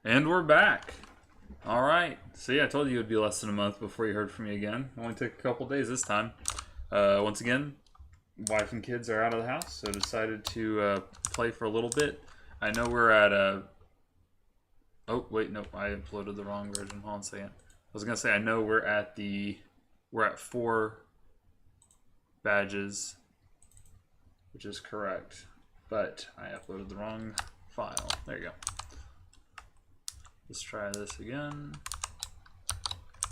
And we're back. All right. So yeah, I told you it would be less than a month before you heard from me again. It only took a couple days this time. Once again, wife and kids are out of the house, so decided to play for a little bit. I know we're at oh wait, no, I uploaded the wrong version. Hold on a second. I was gonna say I know we're at 4 badges, which is correct, but I uploaded the wrong file. There you go. Let's try this again.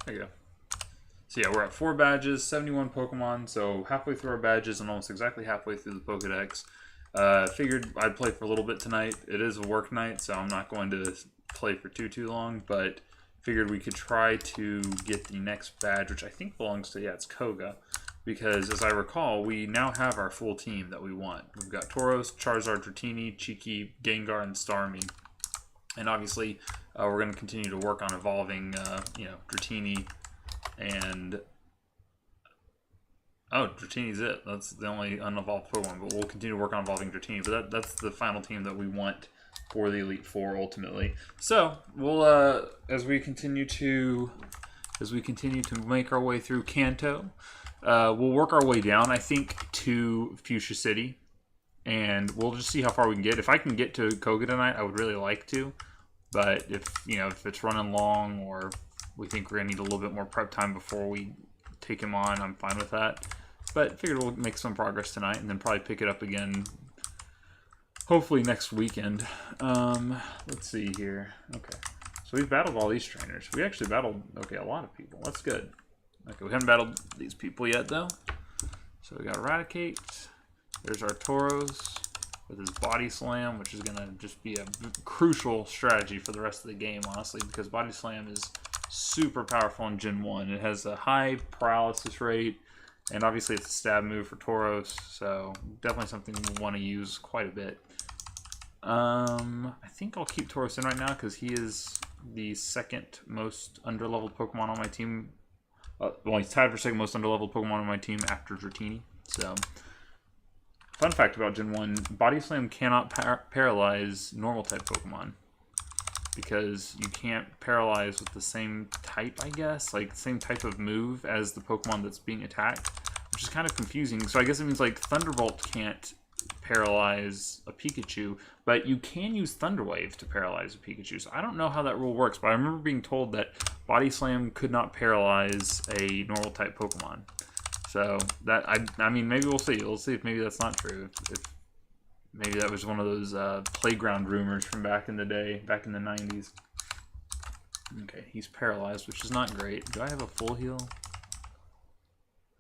There you go. So yeah, we're at 4 badges, 71 Pokemon, so halfway through our badges and almost exactly halfway through the Pokedex. Figured I'd play for a little bit tonight. It is a work night, so I'm not going to play for too long, but figured we could try to get the next badge, which I think belongs to, yeah, it's Koga. Because, as I recall, we now have our full team that we want. We've got Tauros, Charizard, Dratini, Cheeky, Gengar, and Starmie. And obviously, we're going to continue to work on evolving, Dratini and... Oh, Dratini's it. That's the only unevolved Pokemon, but we'll continue to work on evolving Dratini. But that's the final team that we want for the Elite Four, ultimately. So, we'll, as we continue to make our way through Kanto, we'll work our way down, I think, to Fuchsia City. And we'll just see how far we can get. If I can get to Koga tonight, I would really like to. But if it's running long, or we think we're gonna need a little bit more prep time before we take him on, I'm fine with that. But figured we'll make some progress tonight, and then probably pick it up again, hopefully next weekend. Let's see here. Okay, so we've battled all these trainers. We actually battled a lot of people. That's good. Okay, we haven't battled these people yet though. So we got Eradicate. There's our Tauros with his Body Slam, which is going to just be a crucial strategy for the rest of the game, honestly, because Body Slam is super powerful in Gen 1. It has a high paralysis rate, and obviously it's a stab move for Tauros, so definitely something we want to use quite a bit. I think I'll keep Tauros in right now because he is the second most underleveled Pokemon on my team. Well, he's tied for second most underleveled Pokemon on my team after Dratini, so... Fun fact about Gen 1, Body Slam cannot paralyze normal type Pokemon. Because you can't paralyze with the same type, I guess. Like, same type of move as the Pokemon that's being attacked. Which is kind of confusing. So I guess it means, like, Thunderbolt can't paralyze a Pikachu. But you can use Thunder Wave to paralyze a Pikachu. So I don't know how that rule works. But I remember being told that Body Slam could not paralyze a normal type Pokemon. So that I mean, maybe we'll see. We'll see if maybe that's not true. If maybe that was one of those playground rumors from back in the day, back in the 90s. Okay, he's paralyzed, which is not great. Do I have a full heal?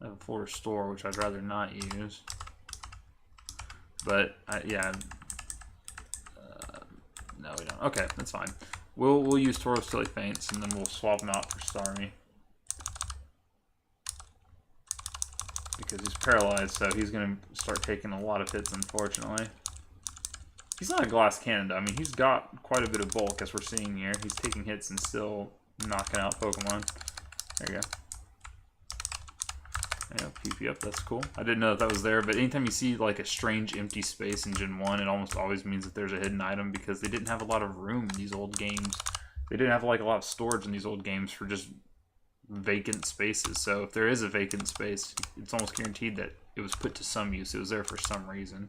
I have a full restore, which I'd rather not use. But yeah, no, we don't. Okay, that's fine. We'll use Tauros till he faints, and then we'll swap him out for Starmie. Because he's paralyzed, so he's going to start taking a lot of hits, unfortunately. He's not a glass cannon, though. I mean, he's got quite a bit of bulk, as we're seeing here. He's taking hits and still knocking out Pokemon. There you go. Yeah, PP up, that's cool. I didn't know that was there, but anytime you see, like, a strange empty space in Gen 1, it almost always means that there's a hidden item, because they didn't have a lot of room in these old games. They didn't have, like, a lot of storage in these old games for just vacant spaces. So if there is a vacant space, it's almost guaranteed that it was put to some use. It was there for some reason.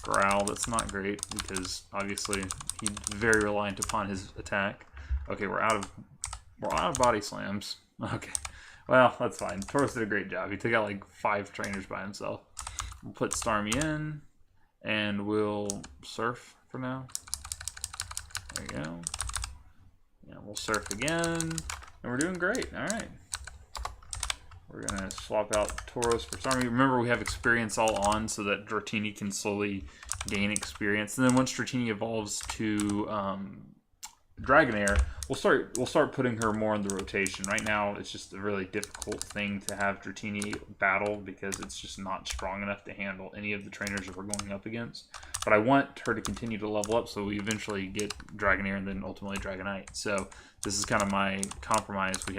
Growl, that's not great because obviously he's very reliant upon his attack. Okay, we're out of Body Slams. Okay, well, that's fine. Tauros did a great job. He took out like 5 trainers by himself. We'll put Starmie in and we'll Surf for now. There you go. Yeah, we'll Surf again. And we're doing great. All right. We're going to swap out Tauros for Starmie. Remember, we have experience all on so that Dratini can slowly gain experience. And then once Dratini evolves to Dragonair, we'll start putting her more in the rotation. Right now, it's just a really difficult thing to have Dratini battle because it's just not strong enough to handle any of the trainers that we're going up against. But I want her to continue to level up so we eventually get Dragonair and then ultimately Dragonite. So this is kind of my compromise. We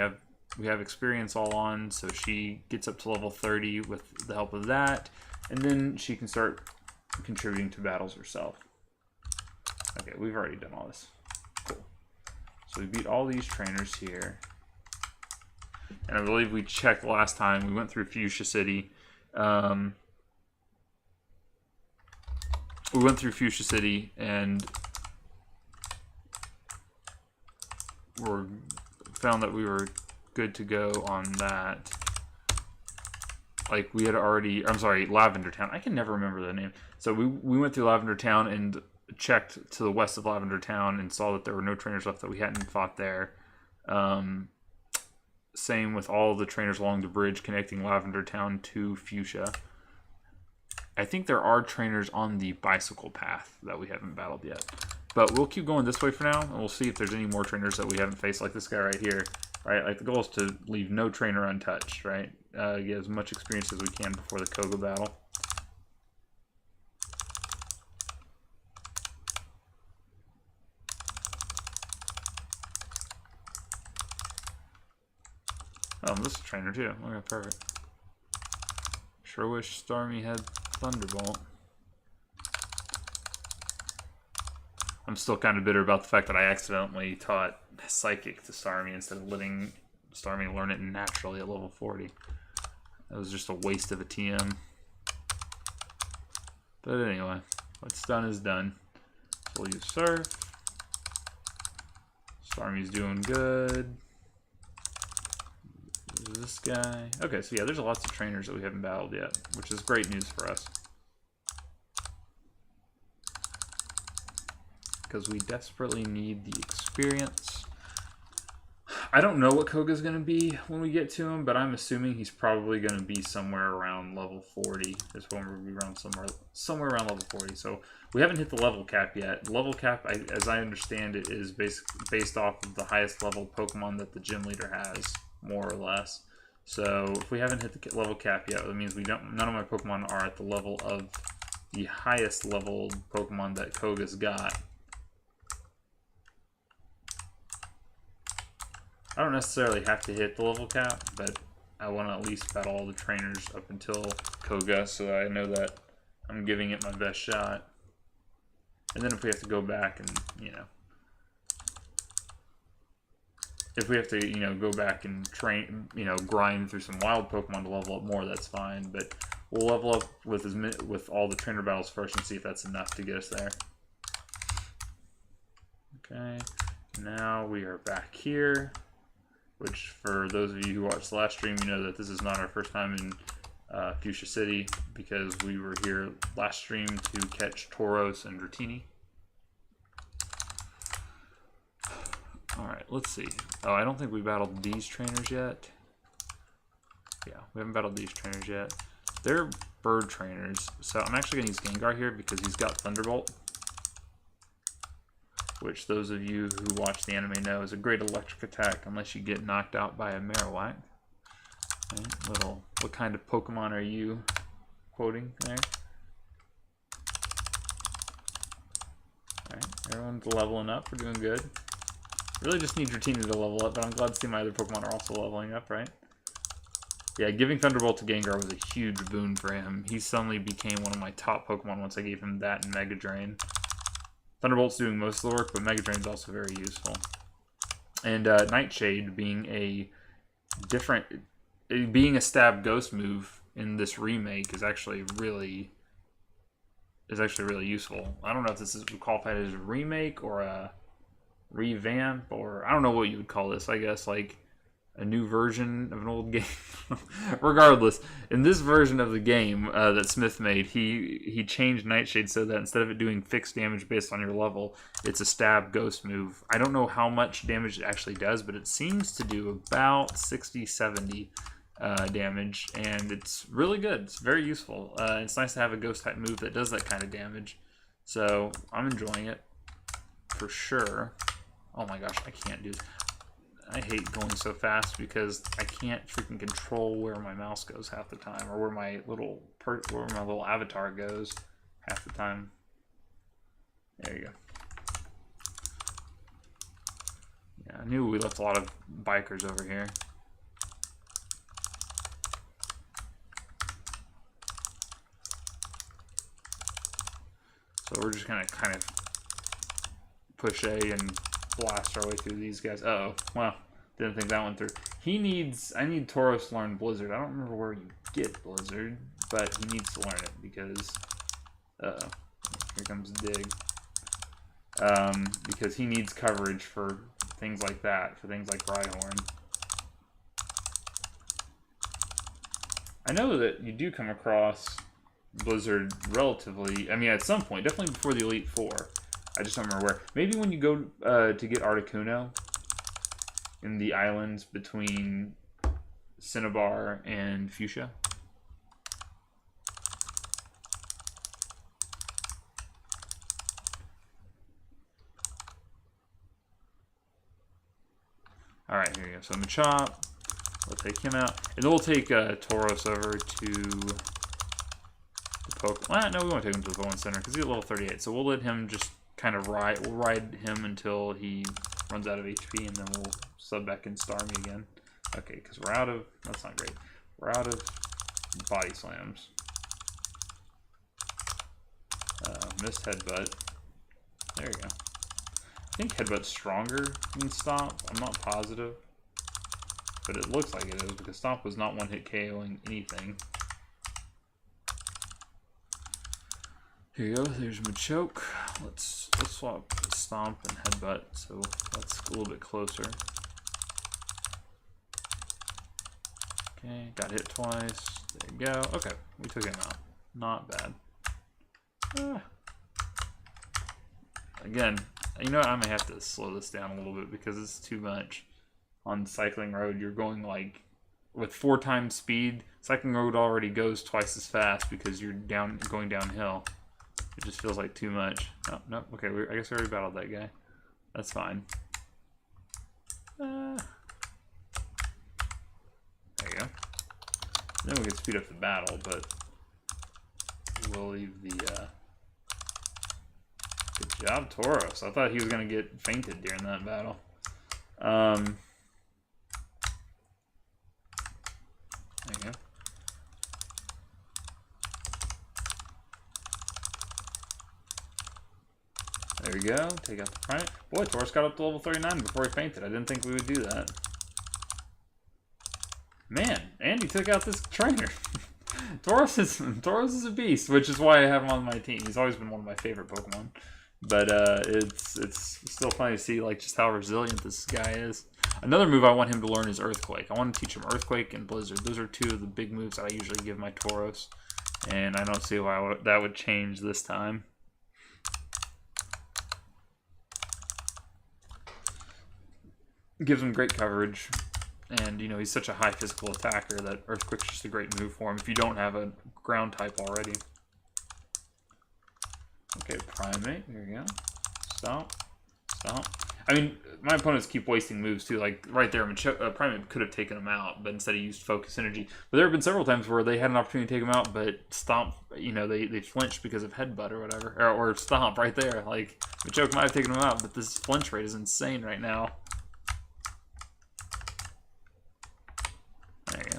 have experience all on, so she gets up to level 30 with the help of that, and then she can start contributing to battles herself. Okay, we've already done all this. So we beat all these trainers here. And I believe we checked last time. We went through Fuchsia City. We went through Fuchsia City and found that we were good to go on that. Like we had already, I'm sorry, Lavender Town. I can never remember the name. So we went through Lavender Town and checked to the west of Lavender Town and saw that there were no trainers left that we hadn't fought there. Same with all the trainers along the bridge connecting Lavender Town to Fuchsia. I think there are trainers on the bicycle path that we haven't battled yet. But we'll keep going this way for now, and we'll see if there's any more trainers that we haven't faced, like this guy right here. Right? Like the goal is to leave no trainer untouched, right? Get as much experience as we can before the Koga battle. Oh, this is a trainer too. Okay, perfect. Sure wish Starmie had Thunderbolt. I'm still kind of bitter about the fact that I accidentally taught Psychic to Starmie instead of letting Starmie learn it naturally at level 40. That was just a waste of a TM. But anyway, what's done is done. So we'll use Surf. Starmie's doing good. This guy. Okay, so yeah, there's lots of trainers that we haven't battled yet, which is great news for us. Because we desperately need the experience. I don't know what Koga's going to be when we get to him, but I'm assuming he's probably going to be somewhere around level 40. This one will be around somewhere around level 40. So we haven't hit the level cap yet. Level cap, as I understand it, is based off of the highest level Pokemon that the gym leader has, more or less. So if we haven't hit the level cap yet, that means none of my Pokemon are at the level of the highest level Pokemon that Koga's got. I don't necessarily have to hit the level cap, but I want to at least battle all the trainers up until Koga, so I know that I'm giving it my best shot. And then if we have to go back and, if we have to, go back and train, grind through some wild Pokemon to level up more, that's fine. But we'll level up with all the trainer battles first and see if that's enough to get us there. Okay, now we are back here. Which, for those of you who watched the last stream, you know that this is not our first time in Fuchsia City, because we were here last stream to catch Tauros and Dratini. Alright, let's see. Oh, I don't think we battled these trainers yet. Yeah, we haven't battled these trainers yet. They're bird trainers, so I'm actually going to use Gengar here because he's got Thunderbolt. Which those of you who watch the anime know is a great electric attack unless you get knocked out by a Marowak. Right, what kind of Pokemon are you quoting there? Alright, everyone's leveling up. We're doing good. Really just need Dratini to level up, but I'm glad to see my other Pokemon are also leveling up, right? Yeah, giving Thunderbolt to Gengar was a huge boon for him. He suddenly became one of my top Pokemon once I gave him that and Mega Drain. Thunderbolt's doing most of the work, but Mega Drain's also very useful. And Nightshade being a stab ghost move in this remake is actually really useful. I don't know if this is qualified as a remake or a revamp, or I don't know what you would call this. I guess like a new version of an old game. Regardless, in this version of the game that Smith made, he changed Nightshade so that instead of it doing fixed damage based on your level, it's a stab ghost move. I don't know how much damage it actually does, but it seems to do about 60-70 damage, and it's really good. It's very useful. It's nice to have a ghost type move that does that kind of damage, so I'm enjoying it for sure. Oh my gosh, I can't do this. I hate going so fast because I can't freaking control where my mouse goes half the time, or where my little avatar goes half the time. There you go. Yeah, I knew we left a lot of bikers over here. So we're just gonna kind of push A and blast our way through these guys. Uh-oh. Well, didn't think that one through. He needs... I need Tauros to learn Blizzard. I don't remember where you get Blizzard, but he needs to learn it because... Uh-oh. Here comes Dig. Because he needs coverage for things like that, for things like Rhyhorn. I know that you do come across Blizzard relatively... I mean, at some point. Definitely before the Elite Four. I just don't remember where. Maybe when you go to get Articuno in the islands between Cinnabar and Fuchsia. Alright, here you go. So Machop. We'll take him out. And then we'll take Tauros over to the Pokemon. Well, no, we won't take him to the Pokemon Center because he's at level 38. So we'll let him just kind of ride. We'll ride him until he runs out of HP, and then we'll sub back in Starmie again. Okay, because we're out of... That's not great. We're out of Body Slams. Missed Headbutt. There you go. I think Headbutt's stronger than Stomp. I'm not positive. But it looks like it is, because Stomp was not one-hit KOing anything. Here you go, there's Machoke. Let's swap Stomp and Headbutt, so that's a little bit closer. Okay, got hit twice. There you go. Okay, we took him out. Not bad. Again, you know what, I may have to slow this down a little bit because it's too much. On Cycling Road, you're going like with 4 times speed. Cycling Road already goes twice as fast because you're going downhill. It just feels like too much. Oh, no, okay, I guess we already battled that guy. That's fine. There you go. Then we can speed up the battle, but we'll leave the... Good job, Tauros. I thought he was going to get fainted during that battle. There you go. There we go. Take out the Primate. Boy, Tauros got up to level 39 before he fainted. I didn't think we would do that. Man, Andy took out this trainer. Tauros is a beast, which is why I have him on my team. He's always been one of my favorite Pokemon. But it's still funny to see like just how resilient this guy is. Another move I want him to learn is Earthquake. I want to teach him Earthquake and Blizzard. Those are 2 of the big moves that I usually give my Tauros. And I don't see why that would change this time. Gives him great coverage. And, you know, he's such a high physical attacker that Earthquake's just a great move for him if you don't have a ground type already. Okay, Primate. Here we go. Stomp. Stomp. I mean, my opponents keep wasting moves too. Like right there, Primate could have taken him out, but instead he used Focus Energy. But there have been several times where they had an opportunity to take him out, but Stomp, you know, they flinched because of Headbutt or whatever. Or Stomp right there. Like, Machoke might have taken him out, but this flinch rate is insane right now. There you go.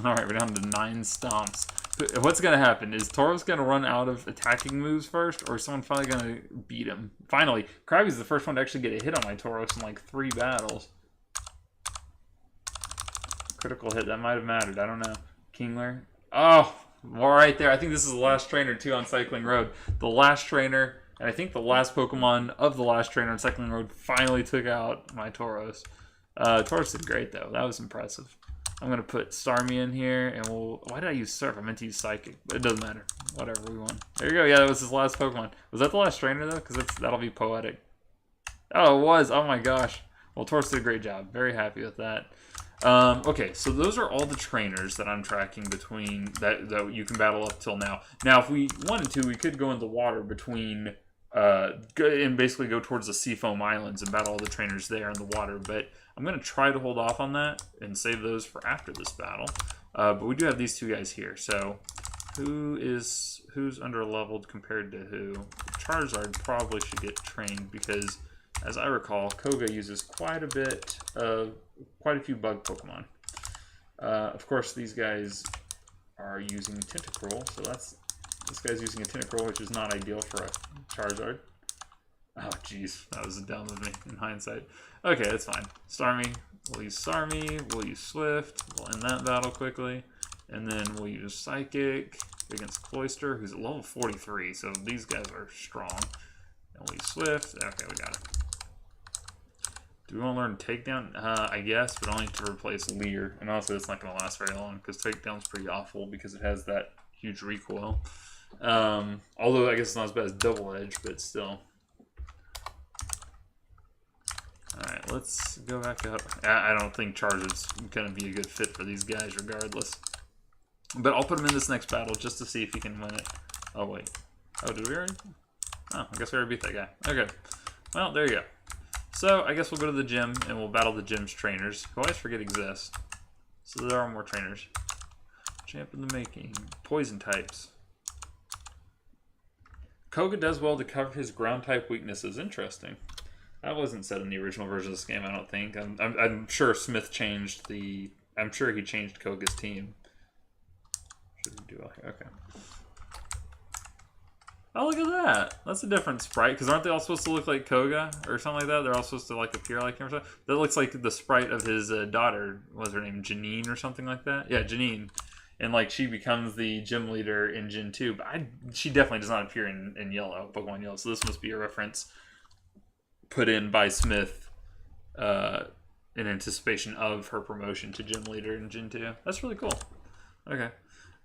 Alright, we're down to 9 stomps. What's going to happen? Is Tauros going to run out of attacking moves first, or is someone finally going to beat him? Finally, Krabby's the first one to actually get a hit on my Tauros in like 3 battles. Critical hit, that might have mattered. I don't know. Kingler. Oh, well, right there. I think this is the last trainer too on Cycling Road. The last trainer, and I think the last Pokemon of the last trainer on Cycling Road finally took out my Tauros. Tauros did great though. That was impressive. I'm going to put Starmie in here, and we'll... Why did I use Surf? I meant to use Psychic, but it doesn't matter. Whatever, we won. There you go. Yeah, that was his last Pokemon. Was that the last trainer, though? Because that'll be poetic. Oh, it was. Oh, my gosh. Well, Tauros did a great job. Very happy with that. Okay, so those are all the trainers that I'm tracking between... That you can battle up till now. Now, if we wanted to, we could go in the water between... and basically go towards the Seafoam Islands and battle all the trainers there in the water, but I'm going to try to hold off on that and save those for after this battle. But we do have these 2 guys here, so who's under-leveled compared to who? Charizard probably should get trained because, as I recall, Koga uses quite a few bug Pokemon. Of course, these guys are using Tentacruel, so this guy's using a Tentacruel, which is not ideal for a Charizard. Oh, jeez. That was dumb of me in hindsight. Okay, that's fine. Starmie. We'll use Starmie. We'll use Swift. We'll end that battle quickly. And then we'll use Psychic against Cloyster, who's at level 43. So these guys are strong. And we'll use Swift. Okay, we got it. Do we want to learn Takedown? I guess, but only to replace Leer. And honestly, that's not going to last very long because Takedown's pretty awful because it has that huge recoil. Although I guess it's not as bad as Double Edge, but still. Alright, let's go back up. I don't think Charizard's going to be a good fit for these guys regardless. But I'll put him in this next battle just to see if he can win it. Oh, wait. Oh, did we already? Oh, I guess we already beat that guy. Okay. Well, there you go. So, I guess we'll go to the gym and we'll battle the gym's trainers, who I always forget exist. So there are more trainers. Champ in the making. Poison types. Koga does well to cover his ground type weaknesses. Interesting. That wasn't said in the original version of this game, I don't think. I'm sure Smith changed the... I'm sure he changed Koga's team. Should we do well here? Okay. Oh, look at that. That's a different sprite. Because aren't they all supposed to look like Koga or something like that? They're all supposed to like appear like him or something. That looks like the sprite of his daughter. What's her name? Janine or something like that? Yeah, Janine. And like she becomes the gym leader in Gen 2. But she definitely does not appear in Yellow, Pokemon Yellow. So this must be a reference put in by Smith in anticipation of her promotion to gym leader in Gen 2. That's really cool. Okay.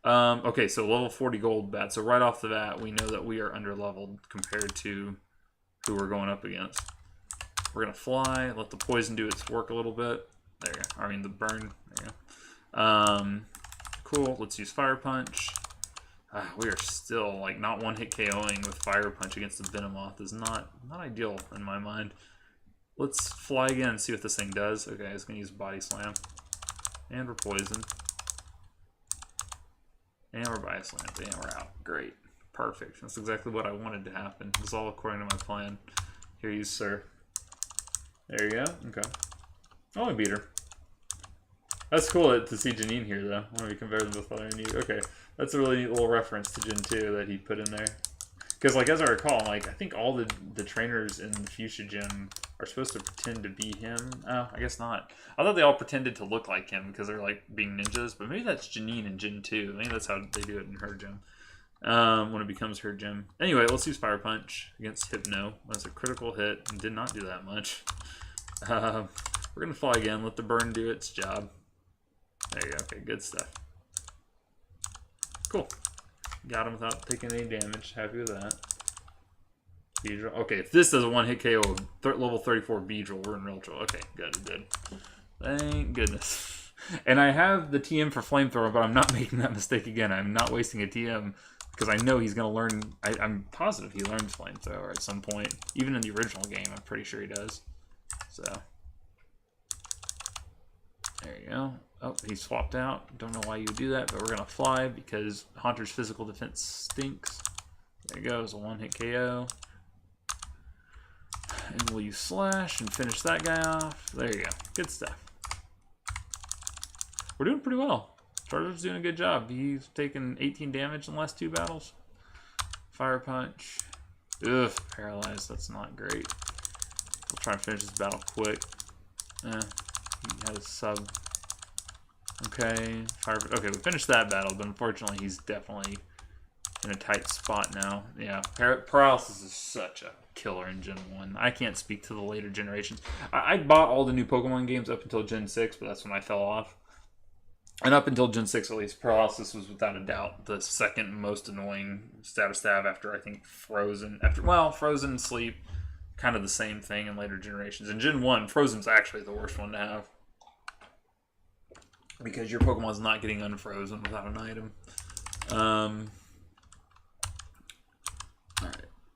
Okay, so level 40 gold bat. So right off the bat, we know that we are under-leveled compared to who we're going up against. We're going to fly, let the poison do its work a little bit. There you go. I mean, the burn. There you go. Cool. Let's use Fire Punch. We are still, like, not one-hit KOing with Fire Punch against the Venomoth is not ideal in my mind. Let's fly again and see what this thing does. Okay, it's going to use Body Slam. And we're poisoned. And we're Body Slam. And we're out. Great. Perfect. That's exactly what I wanted to happen. It's all according to my plan. Here you, sir. There you go. Okay. Oh, I beat her. That's cool to see Janine here, though. When we compare them with Father and you. Okay. That's a really little reference to Gen 2 that he put in there. Because, like, as I recall, like, I think all the trainers in the Fuchsia Gym are supposed to pretend to be him. Oh, I guess not. I thought they all pretended to look like him because they're, like, being ninjas. But maybe that's Janine in Gen 2. Maybe that's how they do it in her gym. When it becomes her gym. Anyway, let's use Fire Punch against Hypno. That's a critical hit and did not do that much. We're going to fly again. Let the burn do its job. There you go. Okay, good stuff. Cool. Got him without taking any damage. Happy with that. Beedrill. Okay, if this does a one-hit KO of level 34 Beedrill, we're in real trouble. Okay, good, good. Thank goodness. And I have the TM for Flamethrower, but I'm not making that mistake again. I'm not wasting a TM because I know he's going to learn... I'm positive he learns Flamethrower at some point. Even in the original game, I'm pretty sure he does. So... there you go. Oh, he swapped out. Don't know why you would do that, but we're going to fly because Haunter's physical defense stinks. There you go. It's a one-hit KO. And we'll use Slash and finish that guy off. There you go. Good stuff. We're doing pretty well. Charizard's doing a good job. He's taken 18 damage in the last 2 battles. Fire Punch. Ugh, paralyzed. That's not great. We'll try and finish this battle quick. He had a sub. Okay, okay, we finished that battle, but unfortunately he's definitely in a tight spot now. Yeah, Paralysis is such a killer in Gen 1. I can't speak to the later generations. I bought all the new Pokemon games up until Gen 6, but that's when I fell off. And up until Gen 6 at least, Paralysis was without a doubt the second most annoying status to have after, I think, Frozen. Frozen and Sleep, kind of the same thing in later generations. In Gen 1, Frozen's actually the worst one to have. Because your Pokemon's not getting unfrozen without an item. Alright,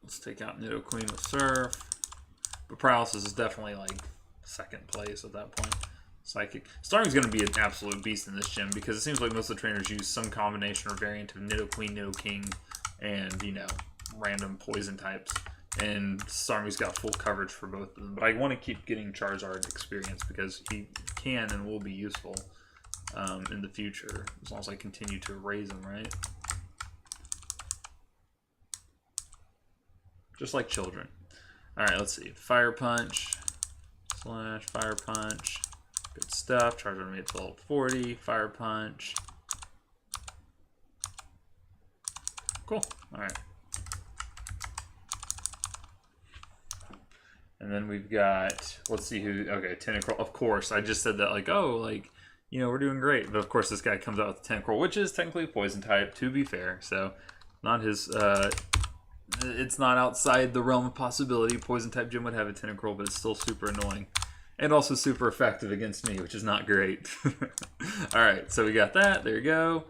let's take out Nidoqueen with Surf. But Paralysis is definitely like second place at that point. Psychic. Starmie's going to be an absolute beast in this gym because it seems like most of the trainers use some combination or variant of Nidoqueen, Nidoking, and, you know, random poison types. And Starmie's got full coverage for both of them. But I want to keep getting Charizard experience because he can and will be useful. In the future, as long as I continue to raise them, right? just like children. All right, let's see. Fire Punch / Fire Punch. Good stuff. Charizard made it to level 40. Fire Punch. Cool. All right. And then we've got, let's see who, okay, Tentacruel. Of course, I just said that like, oh, like, you know, we're doing great. But of course, this guy comes out with Tentacruel, which is technically poison type, to be fair. So, not his, it's not outside the realm of possibility. Poison type gym would have a Tentacruel, but it's still super annoying. And also super effective against me, which is not great. Alright, so we got that. There you go.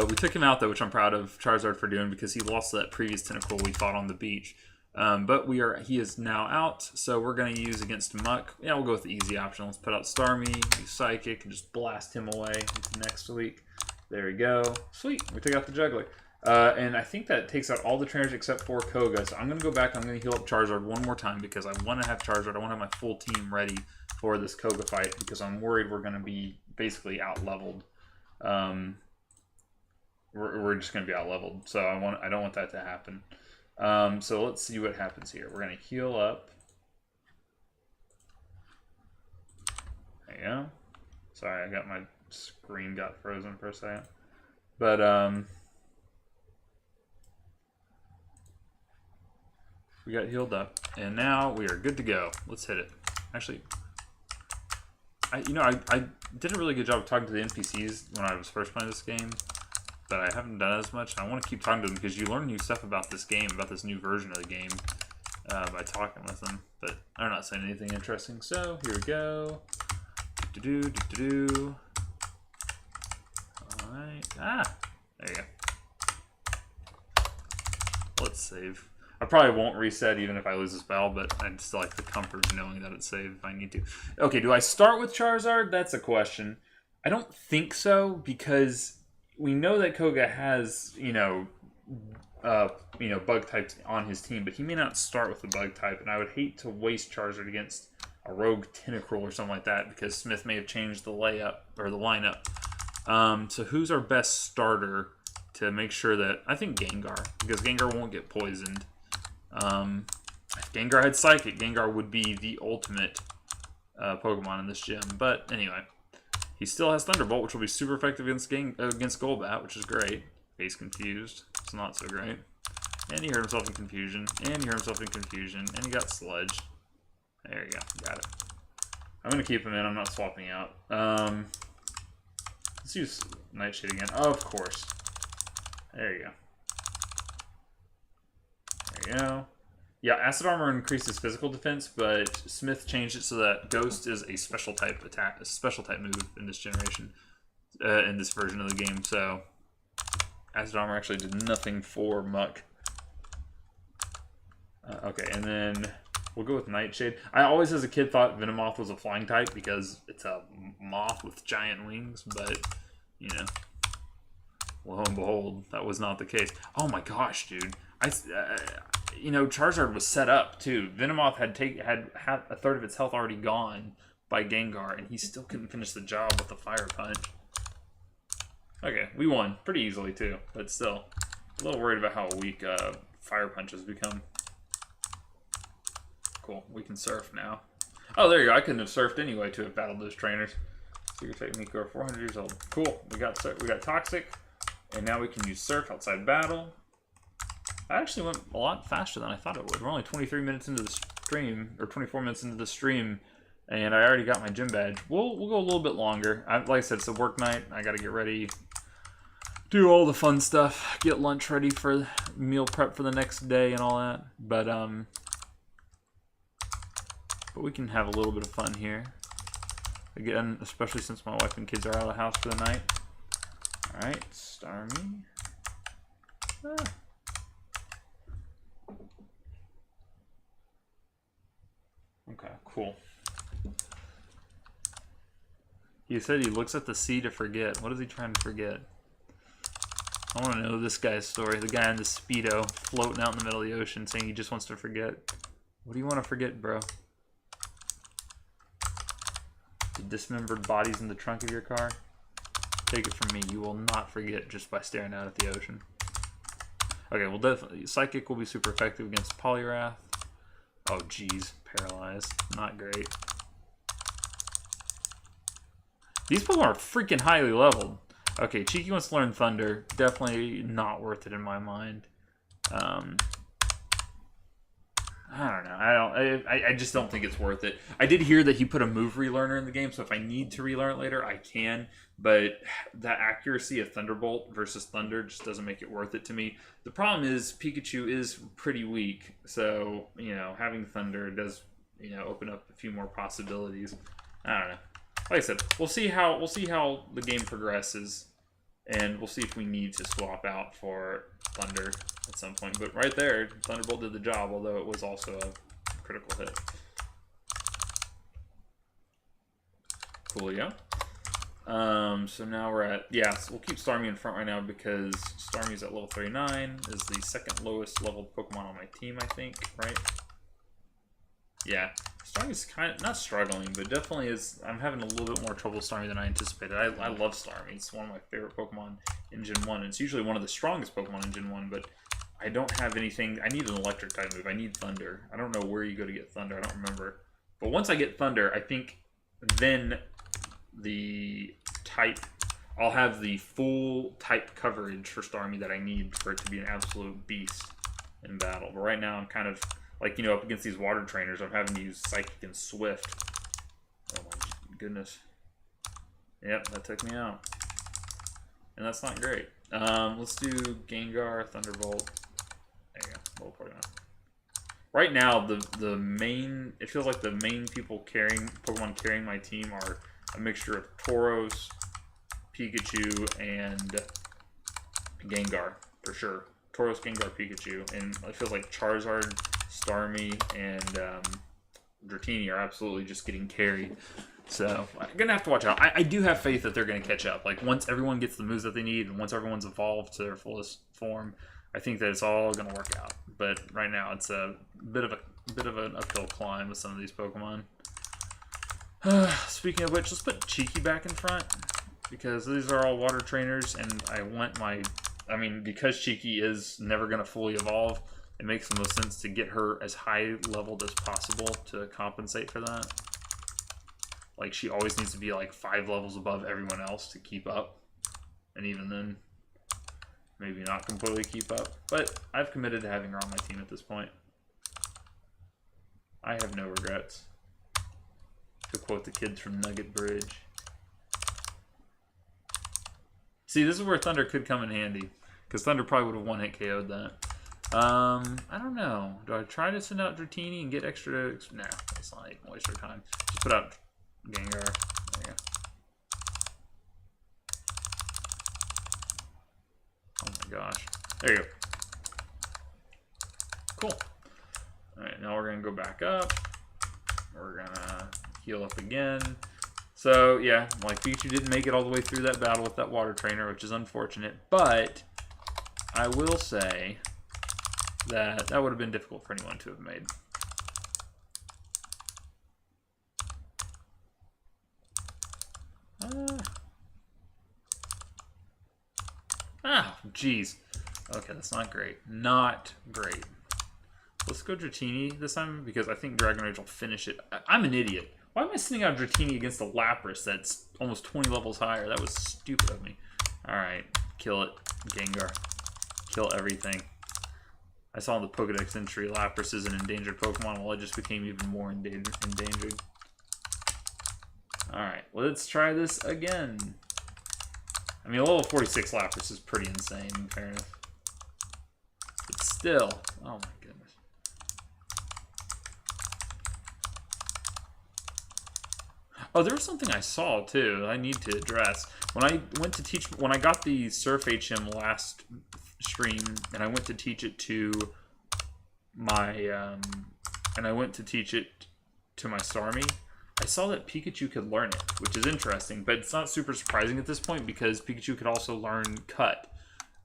We took him out, though, which I'm proud of Charizard for doing because he lost that previous Tentacruel we fought on the beach. But he is now out, so we're going to use against Muck. Yeah, we'll go with the easy option. Let's put out Starmie, use Psychic, and just blast him away into next week. There we go. Sweet, we took out the Juggler. And I think that takes out all the trainers except for Koga. So I'm going to go back. I'm going to heal up Charizard one more time because I want to have Charizard. I want to have my full team ready for this Koga fight because I'm worried we're going to be basically out-leveled. We're just going to be out-leveled. So I don't want that to happen. So let's see what happens here. We're going to heal up. There you go. Sorry, I got my screen got frozen for a second. But, we got healed up, and now we are good to go. Let's hit it. Actually, I did a really good job of talking to the NPCs when I was first playing this game, but I haven't done as much. I want to keep talking to them because you learn new stuff about this game, about this new version of the game, by talking with them. But they're not saying anything interesting, so here we go. All right. There you go. Let's save. I probably won't reset even if I lose this battle, but I'd still like the comfort of knowing that it's saved if I need to. Okay, do I start with Charizard? That's a question. I don't think so, because we know that Koga has, bug types on his team, but he may not start with the bug type, and I would hate to waste Charizard against a rogue Tentacruel or something like that, because Smith may have changed the lineup. So who's our best starter to make sure that... I think Gengar, because Gengar won't get poisoned. If Gengar had Psychic, Gengar would be the ultimate Pokemon in this gym. But anyway, he still has Thunderbolt, which will be super effective against Golbat, which is great. He's confused. It's not so great. And he hurt himself in confusion. And he hurt himself in confusion. And he got Sludge. There you go. Got it. I'm going to keep him in. I'm not swapping out. Let's use Nightshade again. Oh, of course. There you go. There you go. Yeah, Acid Armor increases physical defense, but Smith changed it so that Ghost is a special type attack, a special type move in this generation, in this version of the game. So Acid Armor actually did nothing for Muck. Okay, and then we'll go with Nightshade. I always, as a kid, thought Venomoth was a flying type because it's a moth with giant wings, but lo and behold, that was not the case. Oh my gosh, dude! Charizard was set up too. Venomoth had a third of its health already gone by Gengar, and he still couldn't finish the job with the Fire Punch. Okay, we won pretty easily too, but still a little worried about how weak Fire Punch has become. Cool, we can surf now. Oh, there you go. I couldn't have surfed anyway to have battled those trainers. Secret Technique are 400 years old. Cool. We got Toxic, and now we can use Surf outside battle. That actually went a lot faster than I thought it would. We're only 23 minutes into the stream, or 24 minutes into the stream, and I already got my gym badge. We'll go a little bit longer. Like I said, it's a work night. I got to get ready, do all the fun stuff, get lunch ready for meal prep for the next day and all that. But we can have a little bit of fun here. Again, especially since my wife and kids are out of the house for the night. Alright, Starmie. Okay, cool. He said he looks at the sea to forget. What is he trying to forget? I want to know this guy's story. The guy in the Speedo floating out in the middle of the ocean saying he just wants to forget. What do you want to forget, bro? The dismembered bodies in the trunk of your car? Take it from me, you will not forget just by staring out at the ocean. Okay, well, definitely Psychic will be super effective against Poliwrath. Oh, geez, Paralyzed, not great. These Pokemon are freaking highly leveled. Okay, Cheeky wants to learn Thunder. Definitely not worth it in my mind. I don't know. I just don't think it's worth it. I did hear that he put a move relearner in the game, so if I need to relearn it later, I can. But that accuracy of Thunderbolt versus Thunder just doesn't make it worth it to me. The problem is Pikachu is pretty weak, so you know having Thunder does open up a few more possibilities. I don't know. Like I said, we'll see how the game progresses. And we'll see if we need to swap out for Thunder at some point. But right there, Thunderbolt did the job, although it was also a critical hit. Coolio. So now we're at... Yeah, so we'll keep Starmie in front right now because Starmie's at level 39. Is the second lowest leveled Pokemon on my team, I think, right? Yeah. Starmie's kind of, not struggling, but definitely is. I'm having a little bit more trouble with Starmie than I anticipated. I love Starmie. It's one of my favorite Pokemon in Gen 1. It's usually one of the strongest Pokemon in Gen 1, but I don't have anything. I need an electric type move. I need Thunder. I don't know where you go to get Thunder. I don't remember. But once I get Thunder, I think then the type, I'll have the full type coverage for Starmie that I need for it to be an absolute beast in battle. But right now I'm kind of... Like, up against these water trainers, I'm having to use Psychic and Swift. Oh my goodness. Yep, that took me out. And that's not great. Let's do Gengar, Thunderbolt. There you go, level 49. Right now, the main, it feels like the main Pokemon carrying my team are a mixture of Tauros, Pikachu, and Gengar, for sure. Tauros, Gengar, Pikachu, and it feels like Charizard, Starmie, and Dratini are absolutely just getting carried. So I'm gonna have to watch out. I do have faith that they're gonna catch up. Like once everyone gets the moves that they need, and once everyone's evolved to their fullest form, I think that it's all gonna work out. But right now, it's a bit of an uphill climb with some of these Pokemon. Speaking of which, let's put Cheeky back in front because these are all water trainers, and I want my. I mean, because Cheeky is never gonna fully evolve. It makes the most sense to get her as high leveled as possible to compensate for that. Like, she always needs to be like 5 levels above everyone else to keep up. And even then, maybe not completely keep up. But I've committed to having her on my team at this point. I have no regrets. To quote the kids from Nugget Bridge. See, this is where Thunder could come in handy. Because Thunder probably would have one-hit KO'd that. I don't know. Do I try to send out Dratini and get extra... Nah, that's not even waste our time. Just put out Gengar. There you go. Oh my gosh. There you go. Cool. Alright, now we're going to go back up. We're going to heal up again. So, yeah, like Pikachu didn't make it all the way through that battle with that water trainer, which is unfortunate. But I will say... that would have been difficult for anyone to have made. Jeez. Okay, that's not great. Not great. Let's go Dratini this time because I think Dragon Rage will finish it. I'm an idiot. Why am I sending out Dratini against a Lapras that's almost 20 levels higher? That was stupid of me. Alright, kill it, Gengar. Kill everything. I saw in the Pokedex entry, Lapras is an endangered Pokemon. Well, it just became even more endangered. Alright, let's try this again. I mean, a level 46 Lapras is pretty insane, in fairness. But still, oh my goodness. Oh, there was something I saw, too, that I need to address. When I got the Surf HM last stream, and I went to teach it to my, Starmie, I saw that Pikachu could learn it, which is interesting, but it's not super surprising at this point because Pikachu could also learn Cut.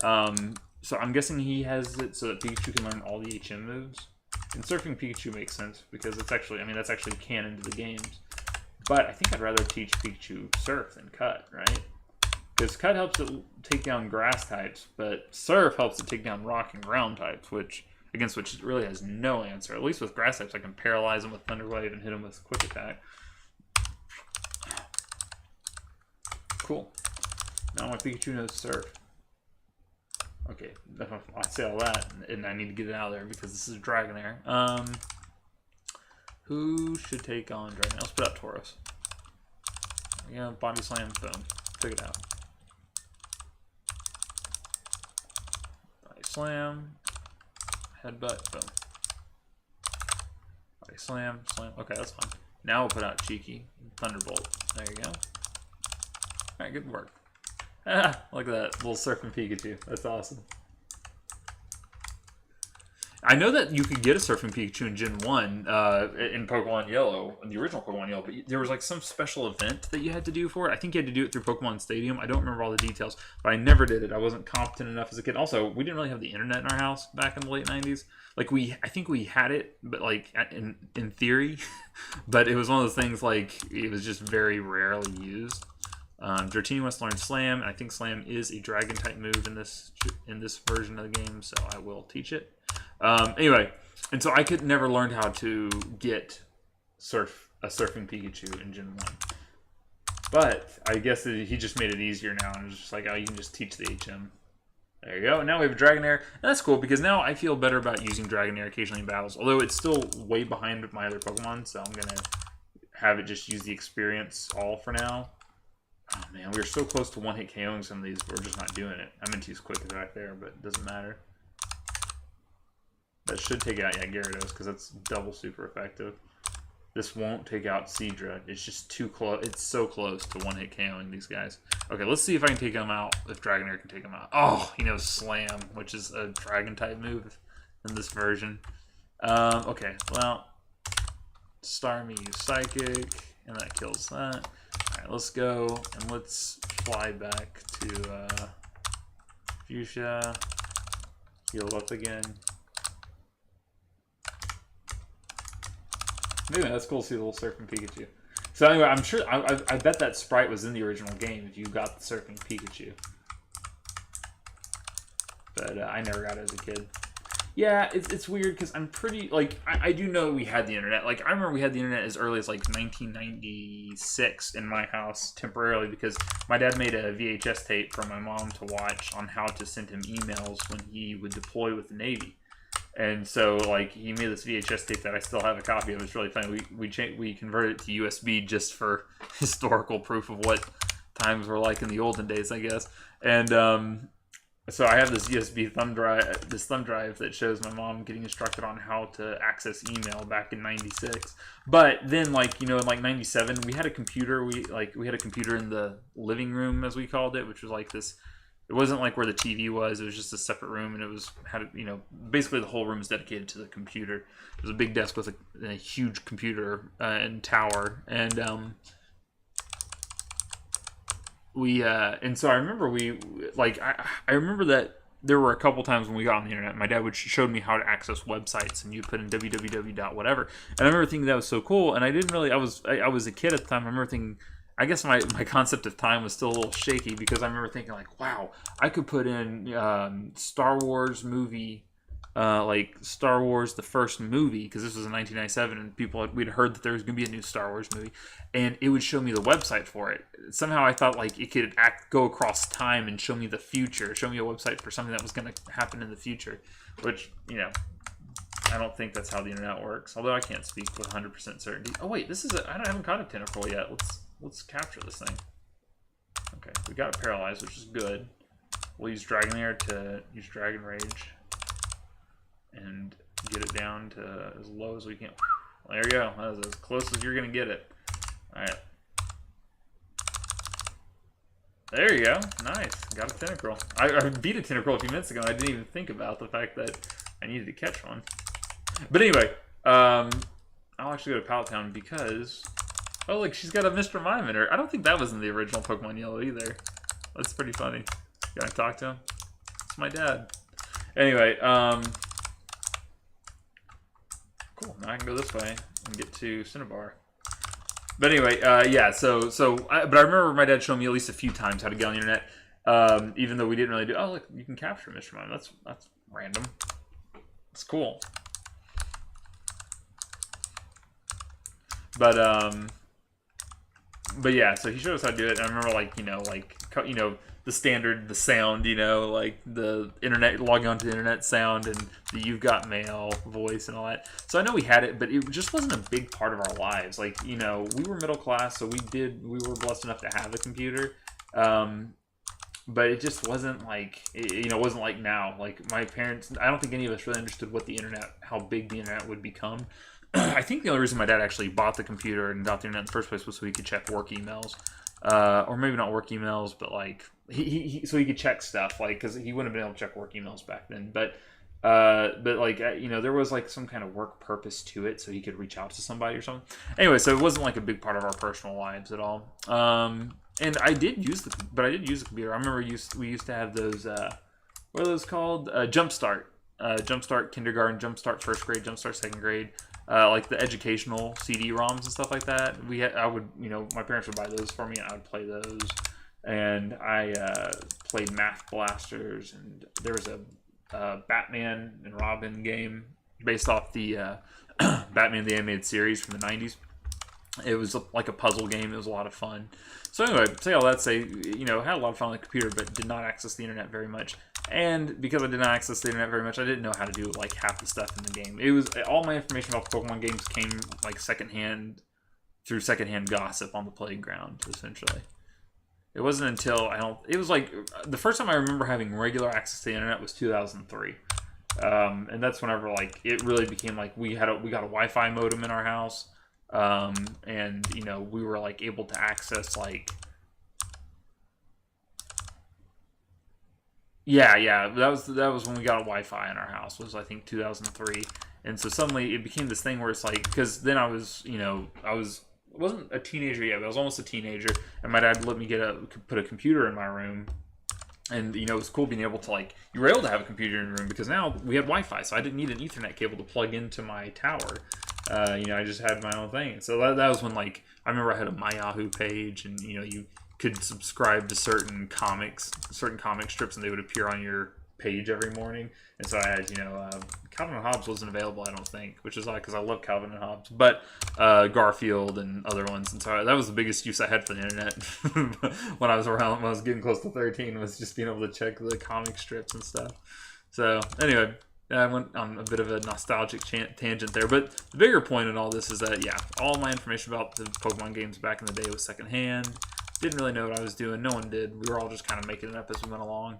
So I'm guessing he has it so that Pikachu can learn all the HM moves. And Surfing Pikachu makes sense because it's actually, I mean, that's actually canon to the games. But I think I'd rather teach Pikachu Surf than Cut, right? because Cut helps it take down grass types, but Surf helps it take down rock and ground types, against which it really has no answer. At least with grass types, I can paralyze them with Thunder Wave and hit them with Quick Attack. Cool. Now my Pikachu knows Surf. Okay, I say all that, and I need to get it out of there because this is Dragonair. Who should take on Dragonair? Let's put out Tauros. Yeah, Body Slam, boom. Took it out. Body Slam. Headbutt, boom. Body Slam, Slam. Okay, that's fine. Now we'll put out Cheeky. Thunderbolt. There you go. Alright, good work. Ah, look at that little surfing Pikachu. That's awesome. I know that you could get a surfing Pikachu in Gen 1 in Pokemon Yellow, in the original Pokemon Yellow, but there was like some special event that you had to do for it. I think you had to do it through Pokemon Stadium. I don't remember all the details, but I never did it. I wasn't competent enough as a kid. Also, we didn't really have the internet in our house back in the late 90s. Like I think we had it, but like in theory, but it was one of those things like it was just very rarely used. Dratini wants to learn Slam, and I think Slam is a Dragon type move in this version of the game, so I will teach it. Anyway, and so I could never learn how to get a surfing Pikachu in Gen 1. But I guess that he just made it easier now, and it's just like, oh, you can just teach the HM. There you go. Now we have a Dragonair, and that's cool because now I feel better about using Dragonair occasionally in battles, although it's still way behind my other Pokemon, so I'm going to have it just use the experience all for now. Oh man, we were so close to one-hit KOing some of these, but we're just not doing it. I meant to use Quick Attack there, but it doesn't matter. That should take out, yeah, Gyarados, because that's double super effective. This won't take out Seadra. It's just too close. It's so close to one-hit KOing these guys. Okay, let's see if I can take them out, if Dragonair can take them out. Oh, he knows Slam, which is a Dragon-type move in this version. Okay, well, Starmie use Psychic, and that kills that. Alright, let's go, and let's fly back to Fuchsia. Heal up again. Anyway, that's cool to see the little surfing Pikachu. So anyway, I'm sure, I bet that sprite was in the original game if you got the surfing Pikachu. But I never got it as a kid. Yeah, it's weird because I'm pretty, like, I do know we had the internet. Like, I remember we had the internet as early as, like, 1996 in my house temporarily because my dad made a VHS tape for my mom to watch on how to send him emails when he would deploy with the Navy. And so, like, he made this VHS tape that I still have a copy of. It's really funny. We converted it to USB just for historical proof of what times were like in the olden days, I guess. And, so I have this USB thumb drive that shows my mom getting instructed on how to access email back in '96. But then, like, you know, in like '97, we had a computer. We had a computer in the living room, as we called it, which was like this. It wasn't like where the TV was. It was just a separate room, and it had, you know, basically the whole room was dedicated to the computer. It was a big desk with a huge computer and tower, and and so I remember I remember that there were a couple times when we got on the internet, my dad showed me how to access websites, and you put in www.whatever, and I remember thinking that was so cool, and I didn't really, I was a kid at the time, I remember thinking, I guess my concept of time was still a little shaky, because I remember thinking, like, wow, I could put in Star Wars movie, like Star Wars the first movie, because this was in 1997 and we'd heard that there was going to be a new Star Wars movie, and it would show me the website for it. Somehow I thought like it could go across time and show me the future, show me a website for something that was going to happen in the future, which, you know, I don't think that's how the internet works, although I can't speak with 100% certainty. Oh wait, I haven't caught a tentacle yet. Let's capture this thing. Okay, we got it paralyzed, which is good. We'll use Dragonair to use Dragon Rage and get it down to as low as we can. There you go. That was as close as you're going to get it. Alright. There you go. Nice. Got a Tentacruel. I beat a Tentacruel a few minutes ago, and I didn't even think about the fact that I needed to catch one. But anyway, I'll actually go to Pallet Town because... Oh, look, she's got a Mr. Mime in her. I don't think that was in the original Pokemon Yellow either. That's pretty funny. Gotta talk to him. It's my dad. Anyway, cool. Now I can go this way and get to Cinnabar. But anyway, yeah. But I remember my dad showing me at least a few times how to get on the internet. Even though we didn't really do. Oh, look, you can capture Mr. Mime. That's random. It's cool. But yeah. So he showed us how to do it, and I remember the standard, the sound, like the internet, logging onto the internet sound, and the "You've Got Mail" voice and all that. So I know we had it, but it just wasn't a big part of our lives. Like, we were middle class, so we were blessed enough to have a computer. But it just wasn't like, it wasn't like now. Like, my parents, I don't think any of us really understood what the internet, how big the internet would become. I think the only reason my dad actually bought the computer and got the internet in the first place was so he could check work emails. Or maybe not work emails, but like so he could check stuff, like, because he wouldn't have been able to check work emails back then. But like, there was like some kind of work purpose to it, so he could reach out to somebody or something. Anyway, so it wasn't like a big part of our personal lives at all. And I did use the computer. I remember we used to have those. What are those called? Jumpstart, Jumpstart kindergarten, Jumpstart first grade, Jumpstart second grade. Like the educational CD-ROMs and stuff like that. My parents would buy those for me, and I would play those. And I played Math Blasters, and there was a Batman and Robin game based off the Batman the Animated Series from the 90s. It was like a puzzle game. It was a lot of fun. So anyway, say all that, had a lot of fun on the computer, but did not access the internet very much. And because I did not access the internet very much, I didn't know how to do like half the stuff in the game. It was all my information about the Pokemon games came like secondhand gossip on the playground, essentially. It wasn't until it was like the first time I remember having regular access to the internet was 2003. And that's whenever like it really became like we got a Wi-Fi modem in our house. And we were like able to access like that was when we got a Wi-Fi in our house, was I think 2003. And so suddenly it became this thing where it's like, because then I wasn't a teenager yet, but I was almost a teenager, and my dad let me put a computer in my room. And, it was cool being able to, you were able to have a computer in your room because now we had Wi-Fi, so I didn't need an Ethernet cable to plug into my tower. I just had my own thing. So that was when, I remember I had a My Yahoo page, and, you could subscribe to certain comic strips, and they would appear on your page every morning. And so I had, Calvin and Hobbes wasn't available, I don't think, which is odd because I love Calvin and Hobbes, but Garfield and other ones. And so that was the biggest use I had for the internet when I was getting close to 13, was just being able to check the comic strips and stuff. So anyway, I went on a bit of a nostalgic tangent there, but the bigger point in all this is that, all my information about the Pokemon games back in the day was secondhand. Didn't really know what I was doing. No one did. We were all just kind of making it up as we went along.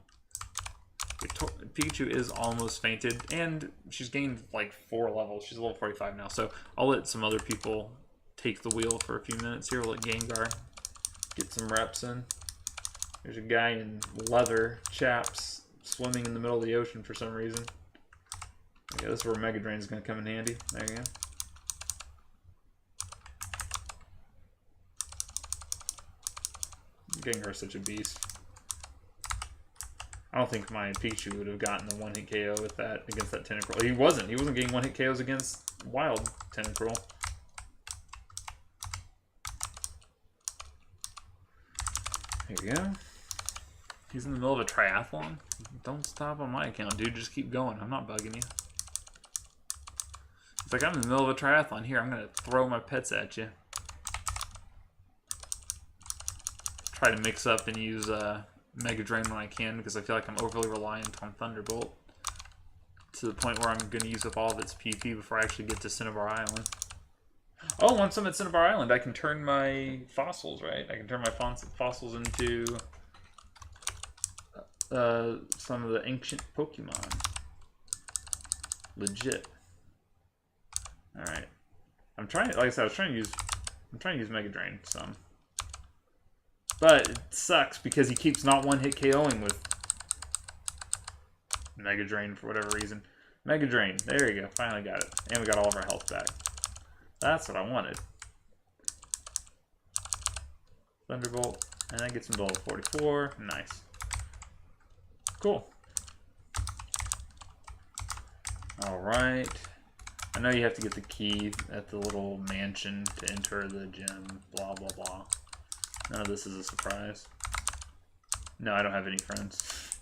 Pikachu is almost fainted, and she's gained 4 levels. She's level 45 now, so I'll let some other people take the wheel for a few minutes here. We'll let Gengar get some reps in. There's a guy in leather chaps swimming in the middle of the ocean for some reason. Yeah, this is where Mega Drain is going to come in handy. There you go. Gengar's such a beast. I don't think my Pikachu would have gotten the one-hit KO with that against that Tentacruel. He wasn't getting one-hit KOs against wild Tentacruel. Here we go. He's in the middle of a triathlon. Don't stop on my account, dude. Just keep going. I'm not bugging you. It's like, I'm in the middle of a triathlon. Here, I'm going to throw my pets at you. Try to mix up and use Mega Drain when I can, because I feel like I'm overly reliant on Thunderbolt to the point where I'm going to use up all of its PP before I actually get to Cinnabar Island. Oh, once I'm at Cinnabar Island, I can turn my fossils, right? I can turn my fossils into some of the ancient Pokemon. Legit. All right. I'm trying. Like I said, I'm trying to use Mega Drain some. But it sucks because he keeps not one-hit KOing with Mega Drain for whatever reason. Mega Drain. There you go. Finally got it. And we got all of our health back. That's what I wanted. Thunderbolt. And that gets him to level 44. Nice. Cool. Alright. I know you have to get the key at the little mansion to enter the gym, blah, blah, blah. None of this is a surprise. No, I don't have any friends.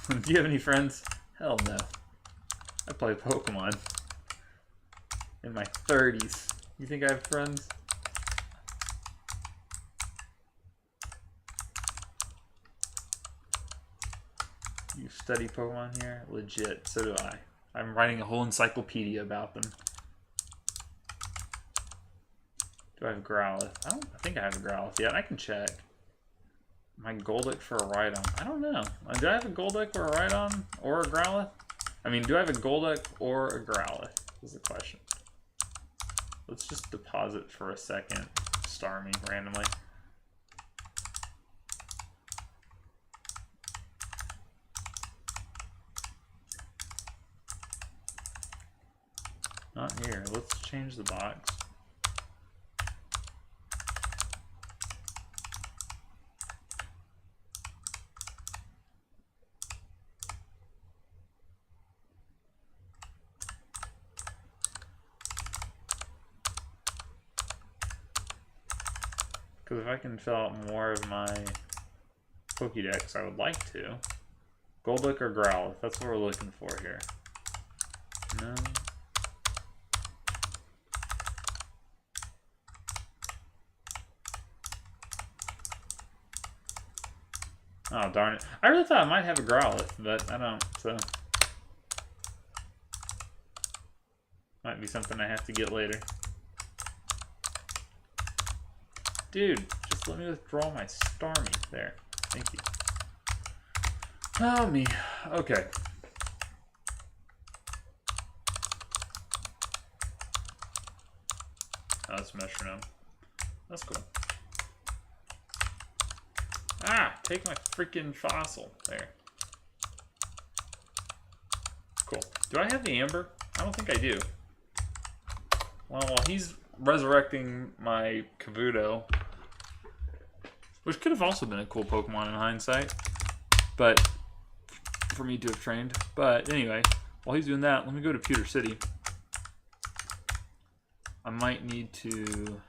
Do you have any friends? Hell no. I play Pokemon in my 30s. You think I have friends? You study Pokemon here? Legit, so do I. I'm writing a whole encyclopedia about them. Do I have Growlithe? I think I have a Growlithe yet. I can check. My Golduck for a Rhydon. I don't know. Do I have a Golduck or a Rhydon or a Growlithe? I mean, do I have a Golduck or a Growlithe? Is the question. Let's just deposit for a second. Star me randomly. Not here. Let's change the box. Because if I can fill out more of my Pokédex, I would like to. Golduck or Growlithe? That's what we're looking for here. No. Oh, darn it. I really thought I might have a Growlithe, but I don't, so. Might be something I have to get later. Dude, just let me withdraw my Starmie there. Thank you. Oh, me. Okay. Oh, that's metronome. That's cool. Ah, take my freaking fossil. There. Cool. Do I have the amber? I don't think I do. Well, while he's resurrecting my Kabuto, which could have also been a cool Pokemon in hindsight, but for me to have trained. But anyway, while he's doing that, let me go to Pewter City. I might need to...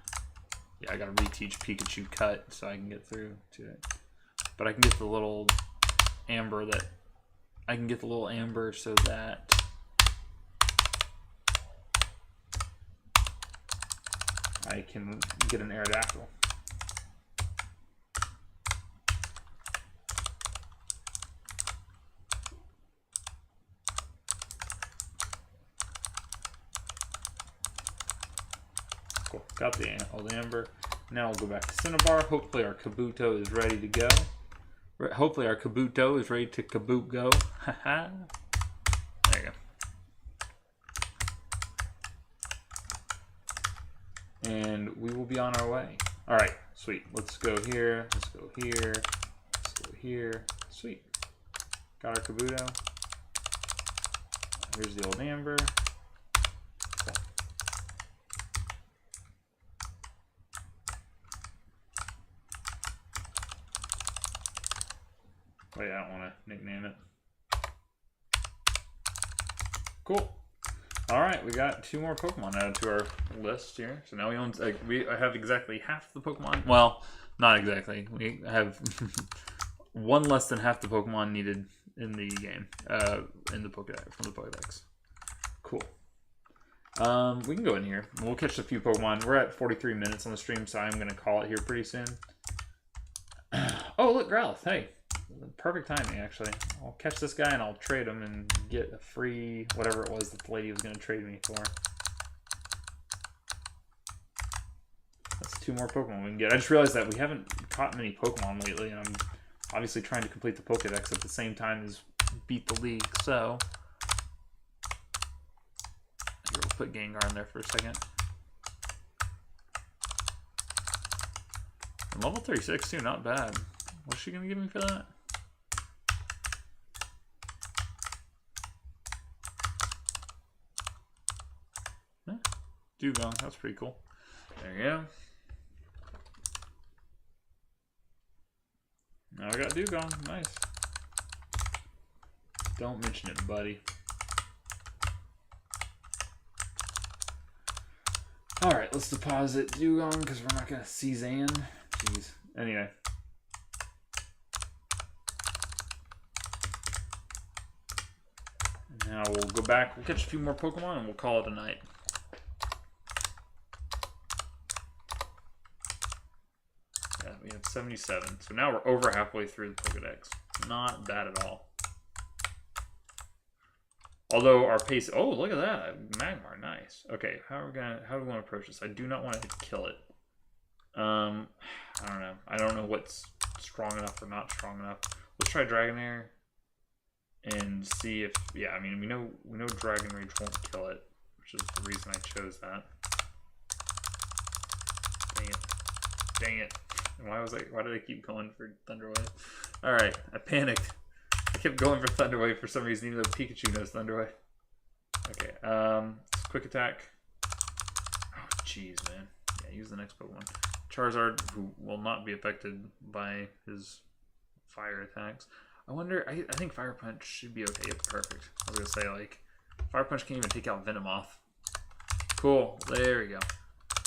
Yeah, I gotta reteach Pikachu Cut so I can get through to it. But I can get the little amber that... I can get the little amber so that... I can get an Aerodactyl. Cool. Got the old amber. Now we'll go back to Cinnabar. Hopefully our Kabuto is ready to go. Hopefully our Kabuto is ready to Kaboot go. Haha. There you go. And we will be on our way. Alright, sweet. Let's go here. Let's go here. Let's go here. Sweet. Got our Kabuto. Here's the old amber. Wait, I don't want to nickname it. Cool. All right, we got 2 more Pokemon added to our list here. So now we have exactly half the Pokemon. Well, not exactly. We have 1 less than half the Pokemon needed in the game, in the Pokédex, from the Pokédex. Cool. We can go in here. We'll catch a few Pokemon. We're at 43 minutes on the stream, so I'm going to call it here pretty soon. Oh, look, Growlithe. Hey. Perfect timing, actually. I'll catch this guy and I'll trade him and get a free whatever it was that the lady was going to trade me for. That's 2 more Pokemon we can get. I just realized that we haven't caught many Pokemon lately, and I'm obviously trying to complete the Pokédex at the same time as beat the league, so... Here, we'll put Gengar in there for a second. And level 36 too, not bad. What's she going to give me for that? Dugong, that's pretty cool. There you go. Now I got Dugong, nice. Don't mention it, buddy. Alright, let's deposit Dugong because we're not going to see Zan. Jeez. Anyway. Now we'll go back, we'll catch a few more Pokemon, and we'll call it a night. Yeah, we have 77. So now we're over halfway through the Pokedex. Not bad at all. Although our pace... Oh, look at that. Magmar, nice. Okay, how do we want to approach this? I do not want to kill it. I don't know. I don't know what's strong enough or not strong enough. Let's try Dragonair and see if... Yeah, I mean, we know Dragon Rage won't kill it, which is the reason I chose that. Dang it. Dang it. Why did I keep going for Thunder Wave? Alright, I panicked. I kept going for Thunder Wave for some reason, even though Pikachu knows Thunder Wave. Okay, quick attack. Oh, jeez, man. Yeah, use the next Pokemon. Charizard, who will not be affected by his fire attacks. I wonder, I think Fire Punch should be okay. It's perfect. I was gonna say, like, Fire Punch can't even take out Venomoth. Cool, there we go.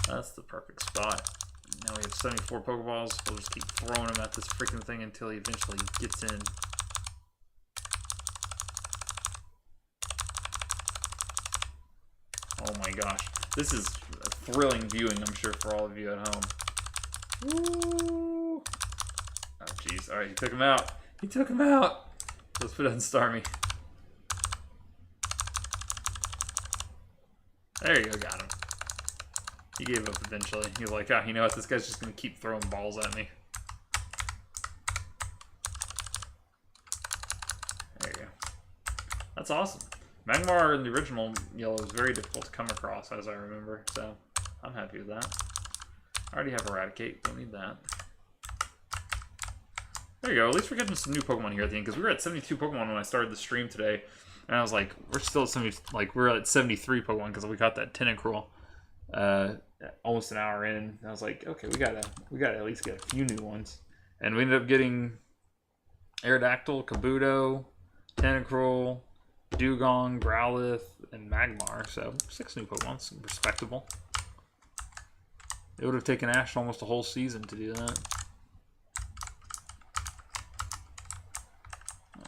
That's the perfect spot. Now we have 74 Pokeballs. We'll just keep throwing them at this freaking thing until he eventually gets in. Oh my gosh. This is a thrilling viewing, I'm sure, for all of you at home. Woo! Oh, jeez. Alright, he took him out. He took him out! Let's put it on Starmie. There you go, got him. He gave up eventually. He was like, ah, you know what? This guy's just going to keep throwing balls at me. There you go. That's awesome. Magmar in the original Yellow is very difficult to come across, as I remember, so I'm happy with that. I already have Eradicate, don't need that. There you go, at least we're getting some new Pokemon here at the end, because we were at 72 Pokemon when I started the stream today, and I was like, we're still at 70, like, we're at 73 Pokemon, because we got that Tentacruel almost an hour in, and I was like, okay, we gotta at least get a few new ones. And we ended up getting Aerodactyl, Kabuto, Tentacruel, Dugong, Growlithe, and Magmar, so 6 new Pokemon, respectable. It would have taken Ash almost a whole season to do that.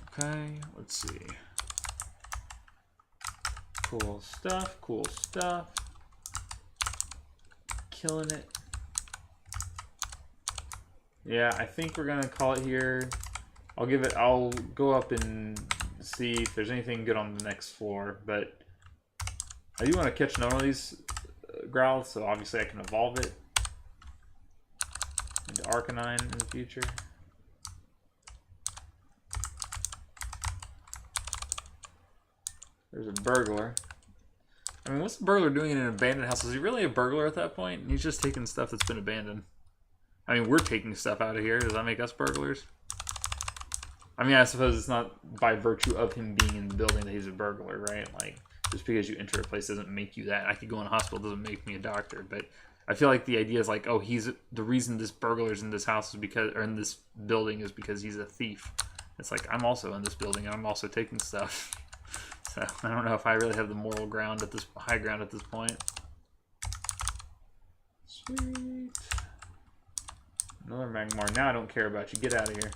Okay, let's see. Cool stuff, cool stuff. Killing it. Yeah, I think we're gonna call it here. I'll go up and see if there's anything good on the next floor, but I do want to catch another one of these Growlithe, so obviously I can evolve it into Arcanine in the future. There's a burglar. I mean, what's the burglar doing in an abandoned house? Is he really a burglar at that point? He's just taking stuff that's been abandoned. I mean, we're taking stuff out of here. Does that make us burglars? I mean, I suppose it's not by virtue of him being in the building that he's a burglar, right? Like, just because you enter a place doesn't make you that. I could go in a hospital, doesn't make me a doctor. But I feel like the idea is like, oh, the reason this burglar's in this house is because, or in this building is because he's a thief. It's like, I'm also in this building and I'm also taking stuff. So I don't know if I really have the moral ground high ground at this point. Sweet. Another Magmar. Now I don't care about you. Get out of here.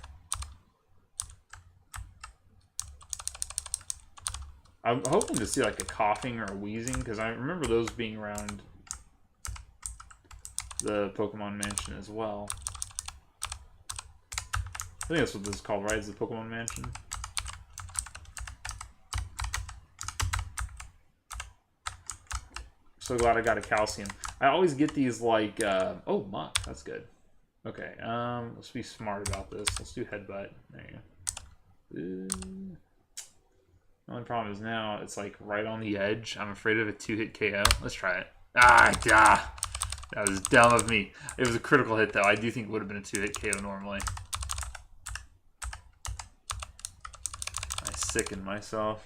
I'm hoping to see like a coughing or a wheezing, because I remember those being around the Pokemon Mansion as well. I think that's what this is called, right? Is the Pokemon Mansion? So glad I got a calcium. I always get these like, oh, Muck, that's good. Okay, let's be smart about this. Let's do Headbutt. There you go. The only problem is now it's like right on the edge. I'm afraid of a 2-hit KO. Let's try it. That was dumb of me. It was a critical hit though. I do think it would have been a 2-hit KO normally. I sickened myself.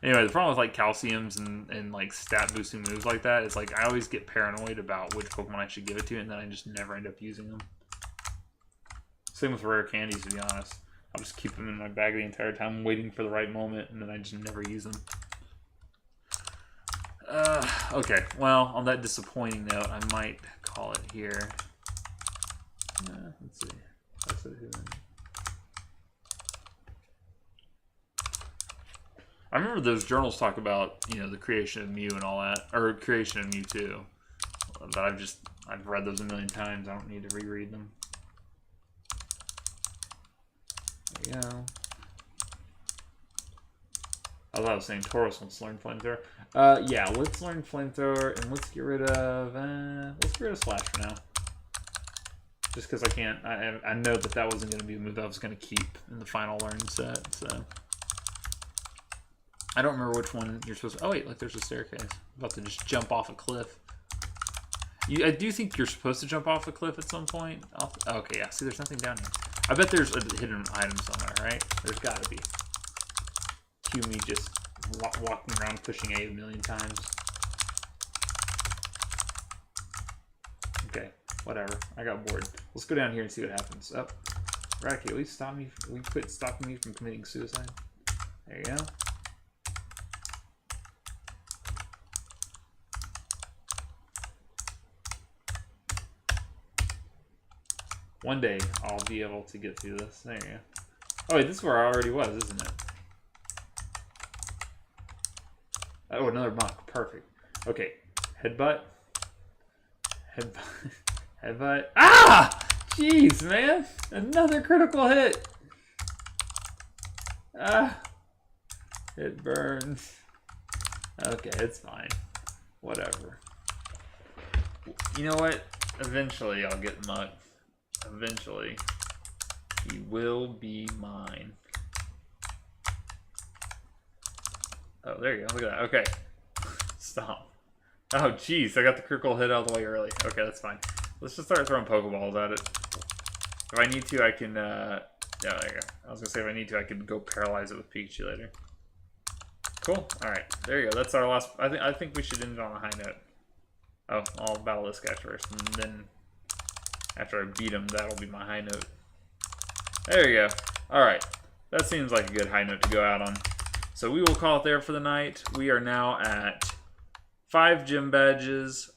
Anyway, the problem with like calciums and like stat boosting moves like that is like I always get paranoid about which Pokemon I should give it to, and then I just never end up using them. Same with rare candies, to be honest. I'll just keep them in my bag the entire time, waiting for the right moment, and then I just never use them. Okay, well, on that disappointing note, I might call it here. Let's see. That's it. I remember those journals talk about, you know, the creation of Mew and all that, or creation of Mewtwo. But I've read those a million times. I don't need to reread them. There you go. I thought I was saying Tauros wants to learn Flamethrower. Yeah, let's learn Flamethrower and let's get rid of Slash for now. Just because I can't, I know that wasn't going to be a move I was going to keep in the final learn set. So I don't remember which one you're supposed to. Oh wait, like there's a staircase. I'm about to just jump off a cliff. I do think you're supposed to jump off a cliff at some point. Okay, yeah. See, there's nothing down here. I bet there's a hidden item somewhere, right? There's got to be. Cue me just walking around pushing A a million times. Okay, whatever. I got bored. Let's go down here and see what happens. Oh, Radicate, at least stop me. Will you quit stopping me from committing suicide? There you go. One day I'll be able to get through this. There you go. Oh wait, this is where I already was, isn't it? Oh, another monk. Perfect. Okay. Headbutt. Headbutt. Headbutt. Ah! Jeez, man. Another critical hit. Ah. It burns. Okay, it's fine. Whatever. You know what? Eventually I'll get Muck. Eventually. He will be mine. Oh, there you go. Look at that. Okay. Stop. Oh, jeez. I got the critical hit out of the way early. Okay, that's fine. Let's just start throwing Pokeballs at it. If I need to, I can... yeah, there you go. I was going to say, if I need to, I could go paralyze it with Pikachu later. Cool. Alright. There you go. That's our last... I think we should end it on a high note. Oh, I'll battle this guy first. And then, after I beat him, that'll be my high note. There you go. Alright. That seems like a good high note to go out on. So we will call it there for the night. We are now at 5 gym badges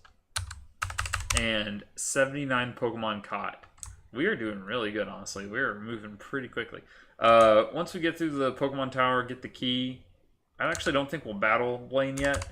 and 79 Pokemon caught. We are doing really good, honestly. We are moving pretty quickly. Once we get through the Pokemon Tower, get the key, I actually don't think we'll battle Blaine yet.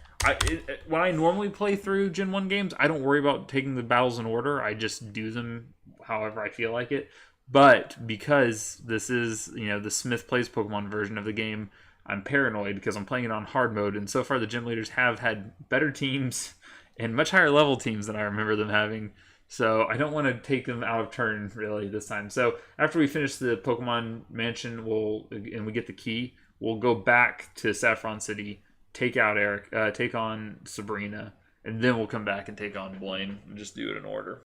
When I normally play through Gen 1 games, I don't worry about taking the battles in order. I just do them however I feel like it. But because this is, you know, the SmithPlays Pokemon version of the game, I'm paranoid because I'm playing it on hard mode, and so far the gym leaders have had better teams and much higher level teams than I remember them having. So I don't want to take them out of turn really this time. So after we finish the Pokemon Mansion, and we get the key, we'll go back to Saffron City, take out Eric, take on Sabrina, and then we'll come back and take on Blaine and just do it in order.